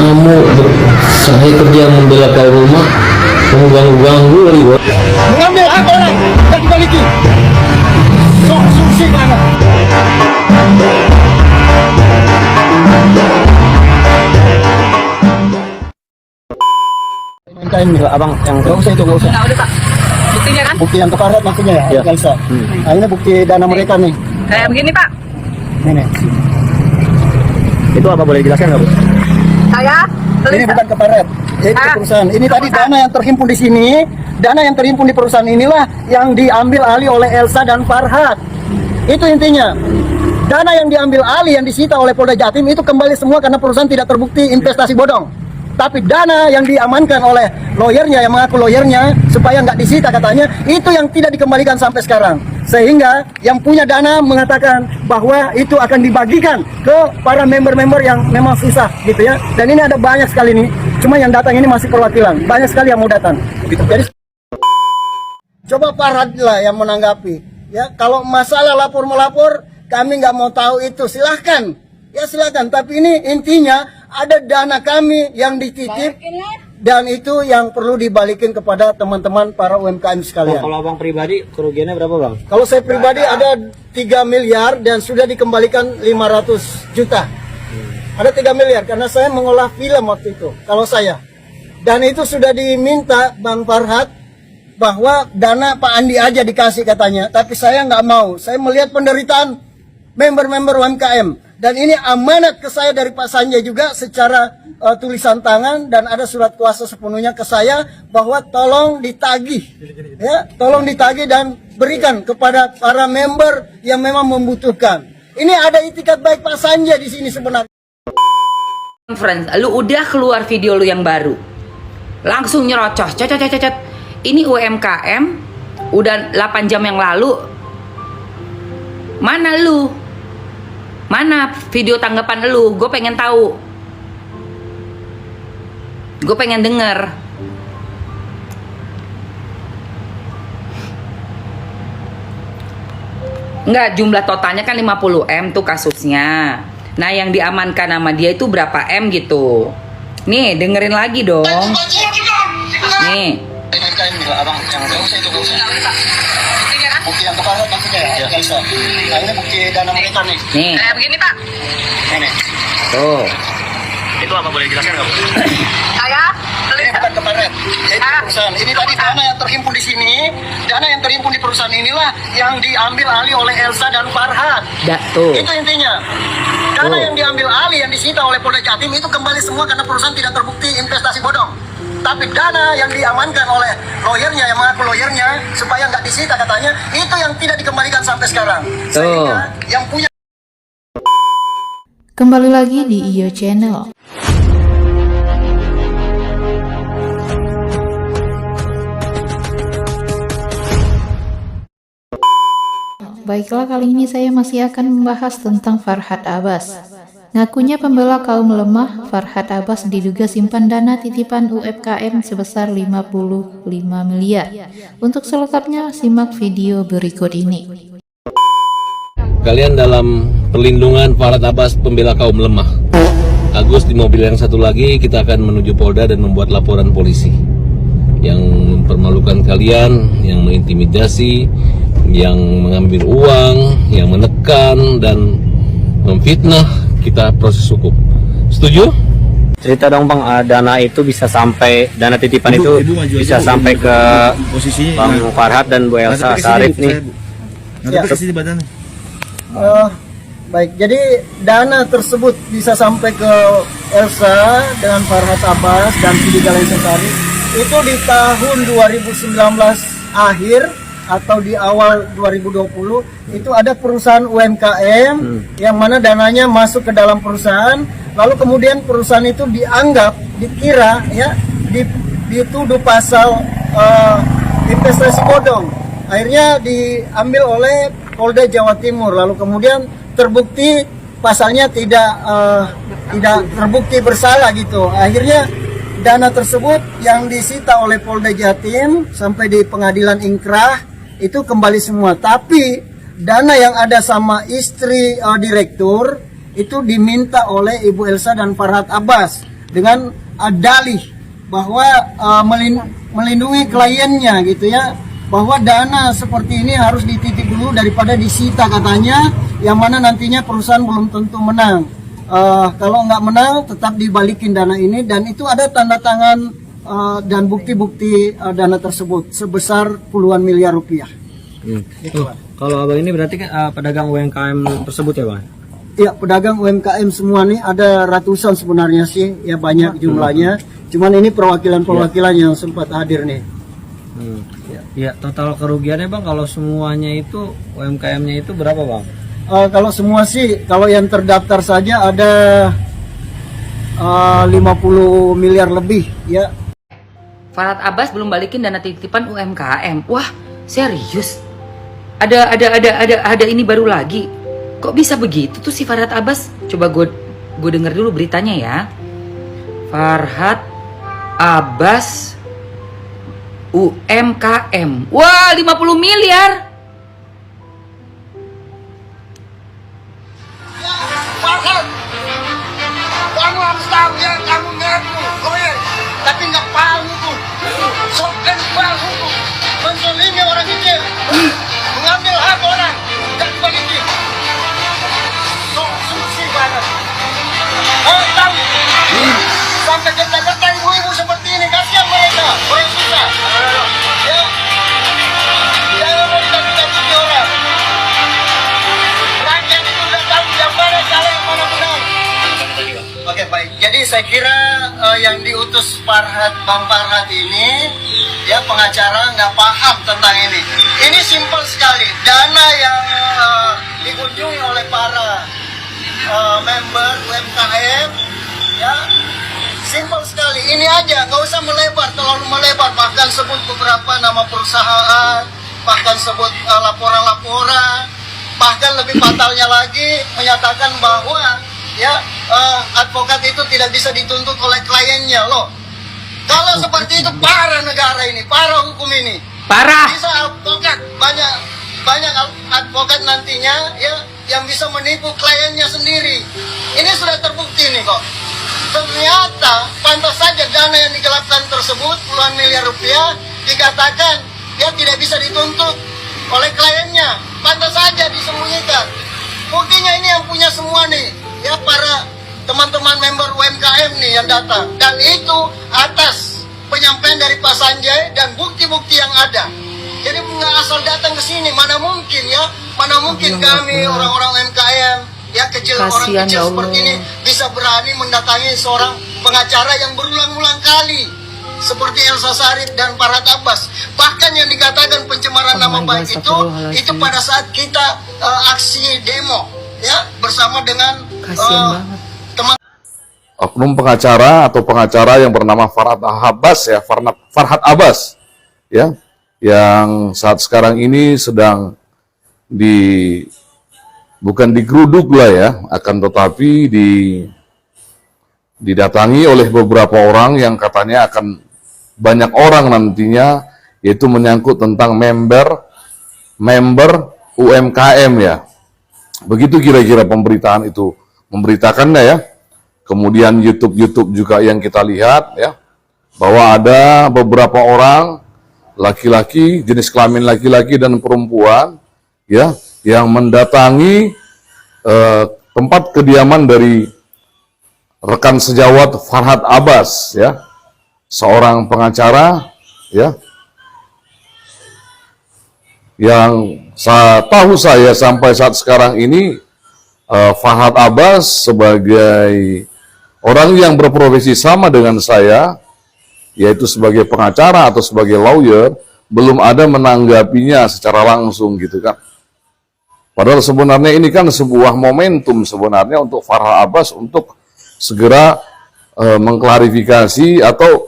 Saya kerja membela kaum rumah, kamu ganggu-ganggu lagi, Bos. Mengambil hak orang dan dibalikin. Sok susi mana? Maintain nih, abang yang nggak usah itu nggak usah. Nggak udah Pak. Buktinya kan? Bukti yang keparat maksudnya ya, Ya. Elsa. Nah, ini bukti dana mereka nih. Kayak begini Pak. Ini. Itu apa boleh dijelaskan nggak, Bu? Saya Ini bukan keparat. Ini perusahaan. Ini tadi dana yang terhimpun di sini, dana yang terhimpun di perusahaan inilah yang diambil alih oleh Elsa dan Farhat. Itu intinya. Dana yang diambil alih yang disita oleh Polda Jatim itu kembali semua karena perusahaan tidak terbukti investasi bodong. Tapi dana yang diamankan oleh lawyernya yang mengaku lawyernya supaya nggak disita katanya, itu yang tidak dikembalikan sampai sekarang. Sehingga yang punya dana mengatakan bahwa itu akan dibagikan ke para member-member yang memang susah gitu ya. Dan ini ada banyak sekali nih, cuma yang datang ini masih perwakilan, banyak sekali yang mau datang. Jadi coba Farhat lah yang menanggapi. Ya, kalau masalah lapor melapor, kami nggak mau tahu itu, silahkan. Ya silakan, tapi ini intinya ada dana kami yang dititip dan itu yang perlu dibalikin kepada teman-teman para UMKM sekalian. Kalau abang pribadi kerugiannya berapa, Bang? Kalau saya pribadi ada 3 miliar dan sudah dikembalikan 500 juta. Ada 3 miliar karena saya mengolah film waktu itu, kalau saya. Dan itu sudah diminta Bang Farhat bahwa dana Pak Andi aja dikasih katanya, tapi saya nggak mau. Saya melihat penderitaan member-member UMKM. Dan ini amanat ke saya dari Pak Sanjay juga secara tulisan tangan dan ada surat kuasa sepenuhnya ke saya bahwa tolong ditagih, ya, tolong ditagih dan berikan kepada para member yang memang membutuhkan. Ini ada itikat baik Pak Sanjay di sini sebenarnya. conference, lu udah keluar video lu yang baru. Langsung nyerocoh, cocot. Ini UMKM udah 8 jam yang lalu. Mana lu? Mana video tanggapan lu? Gue pengen tahu. Gue pengen denger. Enggak, jumlah totalnya kan 50M tuh kasusnya. Nah, yang diamankan sama dia itu berapa M gitu. Nih, dengerin lagi dong. Nih. Abang yang nggak usah itu nggak usah. Bukti yang keparat maksudnya ya, Elsa. Nah, ini bukti dana mereka nih. Nih. Kayak begini Pak. Ini. Tuh. Itu apa boleh dijelaskan nggak, Bu? Saya Ini bukan keparat. Ini perusahaan. Ini tadi dana yang terhimpun di sini, dana yang terhimpun di perusahaan inilah yang diambil alih oleh Elsa dan Farhat. tuh. Itu intinya. Dana yang diambil alih yang disita oleh Polda Jatim itu kembali semua karena perusahaan tidak terbukti investasi bodong. Tapi dana yang diamankan oleh lawyernya yang mengaku lawyernya supaya nggak disita katanya, itu yang tidak dikembalikan sampai sekarang. Sehingga yang punya. Kembali lagi di IYO Channel. Baiklah, kali ini saya masih akan membahas tentang Farhat Abbas. Ngakunya pembela kaum lemah, Farhat Abbas diduga simpan dana titipan UMKM sebesar 55 miliar. Untuk selengkapnya, simak video berikut ini. Kalian dalam perlindungan Farhat Abbas, pembela kaum lemah. Agus di mobil yang satu lagi, kita akan menuju Polda dan membuat laporan polisi yang mempermalukan kalian, yang mengintimidasi, yang mengambil uang, yang menekan dan memfitnah. Kita proses hukum. Setuju? Cerita dong Bang, dana itu bisa sampai, dana titipan itu bisa sampai ke posisi Bang Farhat dan Bu Elsa Sarif nih. Ya. Kasih di badan. Baik, jadi dana tersebut bisa sampai ke Elsa dengan Farhat Abbas dan Siti Elsa Sarif itu di tahun 2019 akhir atau di awal 2020 itu ada perusahaan UMKM yang mana dananya masuk ke dalam perusahaan, lalu kemudian perusahaan itu dianggap, dikira ya, dituduh pasal investasi bodong. Akhirnya diambil oleh Polda Jawa Timur, lalu kemudian terbukti pasalnya tidak terbukti bersalah gitu. Akhirnya dana tersebut yang disita oleh Polda Jatim sampai di pengadilan ingkrah itu kembali semua, tapi dana yang ada sama istri direktur itu diminta oleh Ibu Elsa dan Farhat Abbas. dengan dalih bahwa melindungi kliennya gitu ya, bahwa dana seperti ini harus dititip dulu daripada disita katanya, yang mana nantinya perusahaan belum tentu menang. Kalau nggak menang tetap dibalikin dana ini, dan itu ada tanda tangan dan bukti-bukti dana tersebut sebesar puluhan miliar rupiah. Gitu, Pak. Kalau abang ini berarti kan pedagang UMKM tersebut ya bang? Ya, pedagang UMKM semua nih, ada ratusan sebenarnya sih, ya banyak jumlahnya. Cuman ini perwakilan-perwakilan yang sempat hadir nih. Ya, total kerugiannya bang kalau semuanya itu UMKM-nya itu berapa bang? Kalau semua sih, kalau yang terdaftar saja ada 50 miliar lebih ya. Farhad Abbas belum balikin dana titipan UMKM. Wah, serius? Ada ini baru lagi. Kok bisa begitu tuh si Farhad Abbas? Coba gue denger dulu beritanya ya. Farhad Abbas UMKM. Wah, 50 miliar. Farhad, kamu harus tahu ya, kamu ngaku goyang, tapi nggak paham hukum. Sok kan paham hukum, menzalimi orang kecil, mengambil hak orang, dan balikin. Sok suci banget. Tahu, sampai kata-kata ibu-ibu seperti ini, kasihan mereka, orang susah. Ya, jangan mau ditakuti orang. Rakyat itu udah tahu yang mana salah, yang mana benar. Oke, baik. Jadi saya kira yang diutus Bang Farhad ini, ya pengacara nggak paham tentang ini. Ini simpel sekali. Dana yang dikunjungi oleh para member UMKM, ya simpel sekali. Ini aja, nggak usah melebar, terlalu melebar. Bahkan sebut beberapa nama perusahaan, bahkan sebut laporan-laporan. Bahkan lebih fatalnya lagi menyatakan bahwa ya advokat itu tidak bisa dituntut oleh kliennya loh. Kalau seperti itu parah negara ini, parah hukum ini. Parah. Bisa advokat banyak advokat nantinya ya yang bisa menipu kliennya sendiri. Ini sudah terbukti nih kok. Ternyata pantas saja dana yang digelapkan tersebut puluhan miliar rupiah dikatakan dia tidak bisa dituntut oleh kliennya. Pantas saja disembunyikan. Buktinya ini yang punya semua nih, ya para teman-teman member UMKM nih yang datang. Dan itu atas penyampaian dari Pak Sanjay dan bukti-bukti yang ada. Jadi nggak asal datang ke sini, mana mungkin ya, mana mungkin kami orang-orang UMKM ya kecil, orang kecil seperti ini bisa berani mendatangi seorang pengacara yang berulang-ulang kali seperti Elsa Sharif dan Farhad Abbas. Bahkan yang dikatakan pencemaran nama baik itu pada saat kita aksi demo ya bersama dengan teman oknum pengacara atau pengacara yang bernama Farhad Abbas ya, Farhad Abbas ya, yang saat sekarang ini sedang bukan digeruduk lah ya, akan tetapi didatangi oleh beberapa orang yang katanya akan banyak orang nantinya, yaitu menyangkut tentang member UMKM ya. Begitu kira-kira pemberitaan itu memberitakannya ya. Kemudian YouTube juga yang kita lihat ya, bahwa ada beberapa orang laki-laki, jenis kelamin laki-laki dan perempuan ya, yang mendatangi tempat kediaman dari rekan sejawat Farhad Abbas ya, seorang pengacara ya, yang tahu saya sampai saat sekarang ini Farhad Abbas sebagai orang yang berprofesi sama dengan saya, yaitu sebagai pengacara atau sebagai lawyer, belum ada menanggapinya secara langsung gitu kan. Padahal sebenarnya ini kan sebuah momentum sebenarnya untuk Farhad Abbas untuk segera mengklarifikasi atau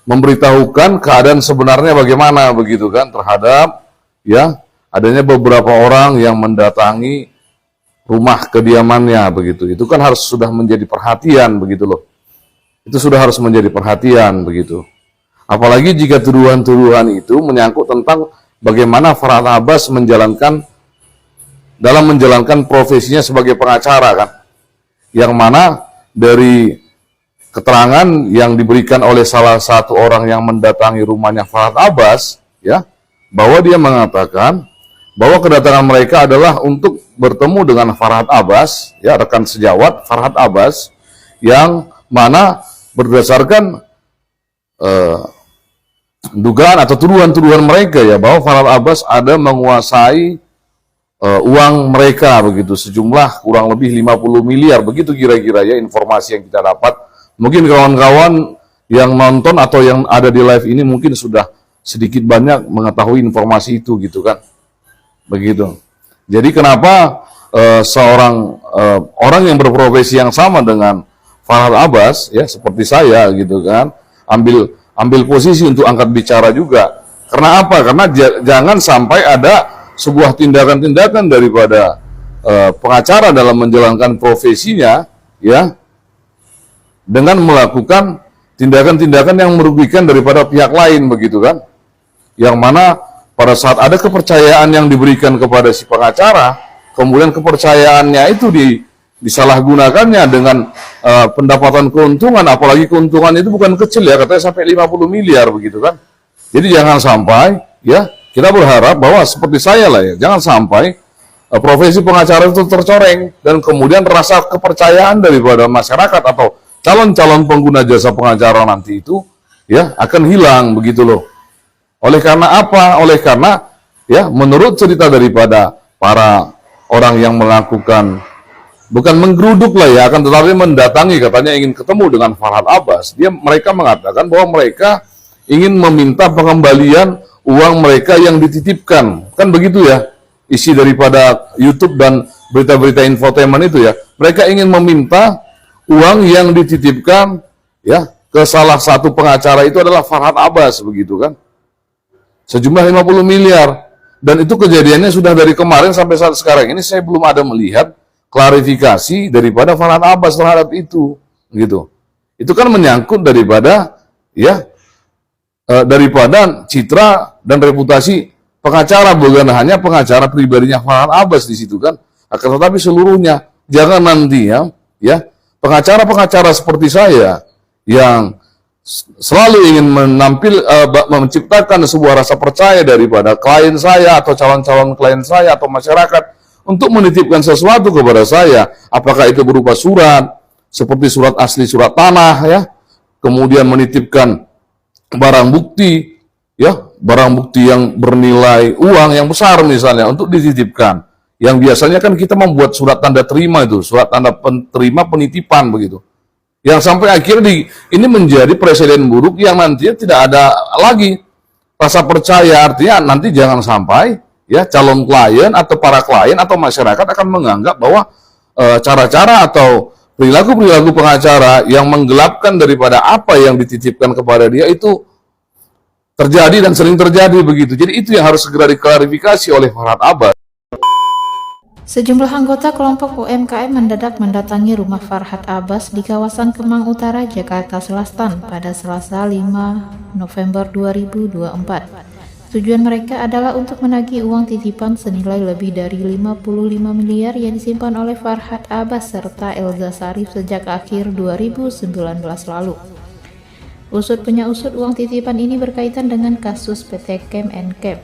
memberitahukan keadaan sebenarnya bagaimana begitu kan, terhadap ya adanya beberapa orang yang mendatangi rumah kediamannya begitu. Itu kan harus sudah menjadi perhatian begitu loh. Itu sudah harus menjadi perhatian begitu. Apalagi jika tuduhan-tuduhan itu menyangkut tentang bagaimana Farhad Abbas menjalankan profesinya sebagai pengacara kan. Yang mana dari keterangan yang diberikan oleh salah satu orang yang mendatangi rumahnya Farhad Abbas, ya, bahwa dia mengatakan bahwa kedatangan mereka adalah untuk bertemu dengan Farhad Abbas, ya, rekan sejawat Farhad Abbas, yang mana berdasarkan dugaan atau tuduhan-tuduhan mereka, ya, bahwa Farhad Abbas ada menguasai uang mereka begitu, sejumlah kurang lebih 50 miliar begitu kira-kira, ya, informasi yang kita dapat. Mungkin kawan-kawan yang nonton atau yang ada di live ini mungkin sudah sedikit banyak mengetahui informasi itu gitu kan. Begitu. Jadi kenapa seorang orang yang berprofesi yang sama dengan Farhad Abbas, ya, seperti saya gitu kan, ambil posisi untuk angkat bicara juga. Karena apa? Karena jangan sampai ada sebuah tindakan-tindakan daripada pengacara dalam menjalankan profesinya, ya, dengan melakukan tindakan-tindakan yang merugikan daripada pihak lain begitu kan. Yang mana pada saat ada kepercayaan yang diberikan kepada si pengacara, kemudian kepercayaannya itu disalahgunakannya dengan pendapatan keuntungan, apalagi keuntungan itu bukan kecil, ya, katanya sampai 50 miliar begitu kan. Jadi jangan sampai, ya, kita berharap bahwa seperti saya lah, ya, jangan sampai profesi pengacara itu tercoreng dan kemudian rasa kepercayaan daripada masyarakat atau calon-calon pengguna jasa pengacara nanti itu, ya, akan hilang begitu loh. Oleh karena apa? Oleh karena, ya, menurut cerita daripada para orang yang melakukan, bukan menggeruduk lah, ya, akan tetapi mendatangi, katanya ingin ketemu dengan Farhad Abbas. Mereka mengatakan bahwa mereka ingin meminta pengembalian uang mereka yang dititipkan. Kan begitu, ya, isi daripada YouTube dan berita-berita infotainment itu, ya. Mereka ingin meminta uang yang dititipkan, ya, ke salah satu pengacara itu adalah Farhad Abbas begitu kan. Sejumlah 50 miliar. Dan itu kejadiannya sudah dari kemarin sampai saat sekarang ini saya belum ada melihat klarifikasi daripada Farhad Abbas terhadap itu gitu. Itu kan menyangkut daripada, ya, daripada citra dan reputasi pengacara, bukan hanya pengacara pribadinya Farhad Abbas di situ kan, akan tetapi seluruhnya. Jangan nanti, ya, pengacara-pengacara seperti saya yang selalu ingin menciptakan sebuah rasa percaya daripada klien saya atau calon-calon klien saya atau masyarakat untuk menitipkan sesuatu kepada saya, apakah itu berupa surat seperti surat asli, surat tanah, ya, kemudian menitipkan barang bukti, ya, barang bukti yang bernilai uang yang besar misalnya untuk dititipkan. Yang biasanya kan kita membuat surat tanda terima itu, surat tanda terima penitipan begitu. Yang sampai akhirnya ini menjadi presiden buruk yang nantinya tidak ada lagi rasa percaya. Artinya nanti jangan sampai, ya, calon klien atau para klien atau masyarakat akan menganggap bahwa cara-cara atau perilaku-perilaku pengacara yang menggelapkan daripada apa yang dititipkan kepada dia itu terjadi dan sering terjadi begitu. Jadi itu yang harus segera diklarifikasi oleh Farhad Abbas. Sejumlah anggota kelompok UMKM mendadak mendatangi rumah Farhad Abbas di kawasan Kemang Utara, Jakarta Selatan pada Selasa 5 November 2024. Tujuan mereka adalah untuk menagih uang titipan senilai lebih dari 55 miliar yang disimpan oleh Farhad Abbas serta Elza Syarif sejak akhir 2019 lalu. Usut punya usut, uang titipan ini berkaitan dengan kasus PT Chem & Camp,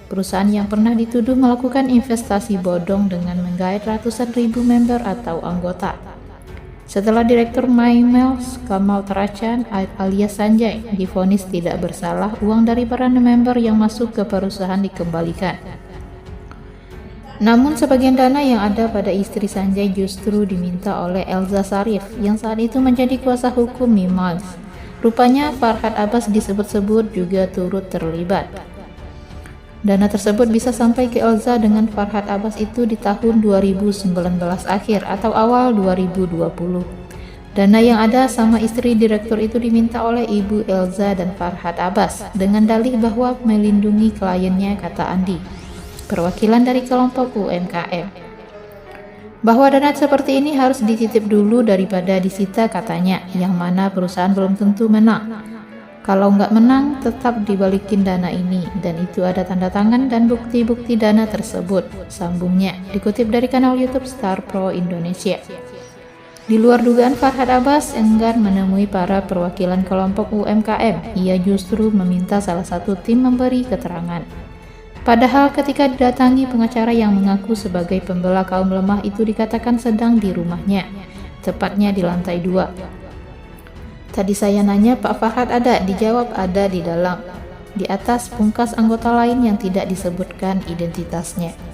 perusahaan yang pernah dituduh melakukan investasi bodong dengan menggait ratusan ribu member atau anggota. Setelah Direktur Maimels Kamal Teracan alias Sanjay divonis tidak bersalah, uang dari para member yang masuk ke perusahaan dikembalikan. Namun sebagian dana yang ada pada istri Sanjay justru diminta oleh Elza Syarif yang saat itu menjadi kuasa hukum Maimels. Rupanya Farhad Abbas disebut-sebut juga turut terlibat. Dana tersebut bisa sampai ke Elza dengan Farhad Abbas itu di tahun 2019 akhir atau awal 2020. Dana yang ada sama istri direktur itu diminta oleh Ibu Elza dan Farhad Abbas dengan dalih bahwa melindungi kliennya, kata Andi, perwakilan dari kelompok UMKM. Bahwa dana seperti ini harus dititip dulu daripada disita, katanya, yang mana perusahaan belum tentu menang. Kalau nggak menang, tetap dibalikin dana ini, dan itu ada tanda tangan dan bukti-bukti dana tersebut, sambungnya, dikutip dari kanal YouTube Star Pro Indonesia. Di luar dugaan, Farhad Abbas enggan menemui para perwakilan kelompok UMKM. Ia justru meminta salah satu tim memberi keterangan. Padahal ketika didatangi, pengacara yang mengaku sebagai pembela kaum lemah itu dikatakan sedang di rumahnya, tepatnya di lantai 2. Tadi saya nanya, Pak Farhad ada? Dijawab ada di dalam. Di atas pungkas anggota lain yang tidak disebutkan identitasnya.